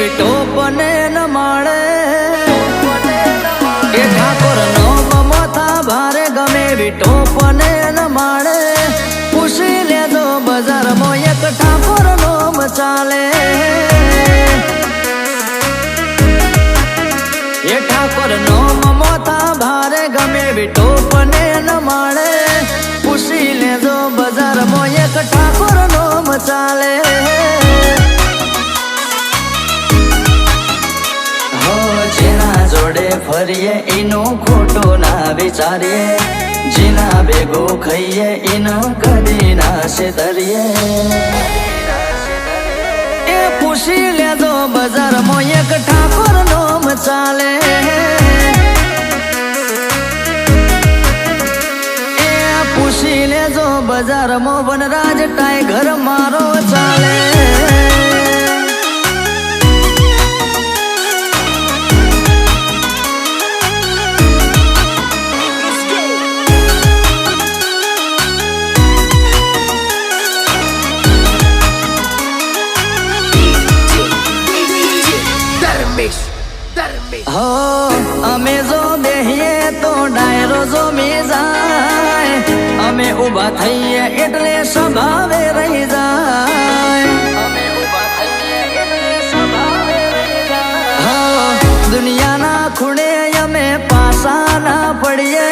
વિટો પને ન માળે એ ઠાકોર નો મમતા ભારે ગમે વિટો પને ન માળે પૂછી લેજો બજારમાં એક ઠાકોર નો ચાલે એ ઠાકોર નો મમતા ભારે ગમે વિટો પને ન માળે પૂછી લેજો બજારમાં એક ઠાકોર નો ચાલે જેના જોડે ફરીએ એનું ખોટું ના વિચારીએ જેના ભેગો ખાઈએ એનું કદી ના છેતરીએ એ પૂછી લેજો બજારમાં એક ઠાકોર નો ચાલે એ પૂછી લેજો બજારમાં વનરાજ ટાઈગર મારો ચાલે હો અમે જો બેહીએ તો ડાયરો જો મી જાય અમે ઊભા થઈએ એટલે સ્વભાવે રહી જાય અમે ઊભા થઈએ એટલે સ્વભાવે રહી જાય હો દુનિયાના ખૂણે અમે પાસા ના પડીએ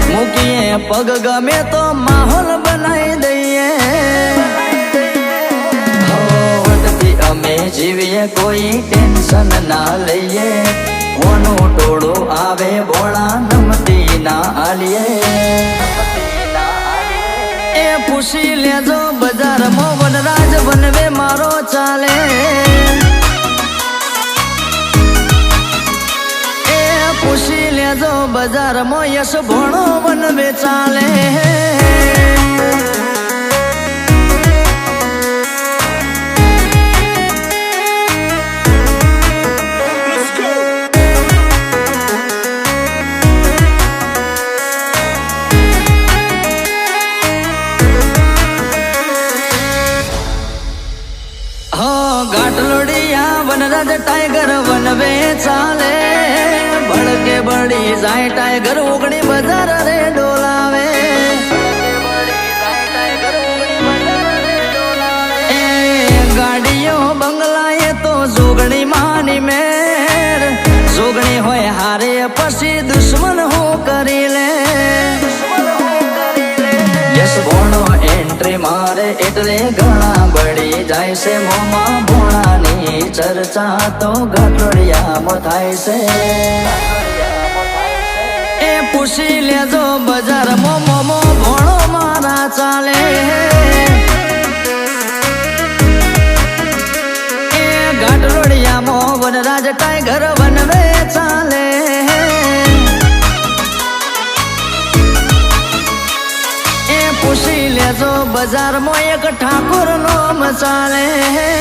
મૂકીએ પગ ગમે તો માહોલ બનાવી દઈએ અમે જીવીએ કોઈ ટેન્શન ના લઈએ ઓનું ટોળું આવે બોળા નમતી ના આલીએ એ પૂછી લેજો બજારમાં વનરાજ વનવે મારો ચાલે એ પૂછી લેજો બજારમાં યશ ભણો વનવે ચાલે ગાંઠલોડિયા વનરાજ ટાઈગર વનવે ચાલે ભડકે બળી જાય ટાઈગર ઓગણી બજાર રે ડોલાવે એ ગાડીઓ બંગલાએ તો જોગણી માની મેર જોગણી હોય હારે પછી દુશ્મન હું કરી લે યશ ભોણો એન્ટ્રી મારે એટલે ઘણા બળી જાય છે મોમાં ભોણાની ચર્ચા તો ગાંઠલોડિયામાં થાય છે એ પૂછી લેજો બજારમાં મોમો ભોણો મારા ચાલે એ ગાંઠલોડિયામાં વનરાજ ટાઈગર વનવે ચાલે પૂછી લેજો બજારમાં એક ઠાકોર નો ચાલે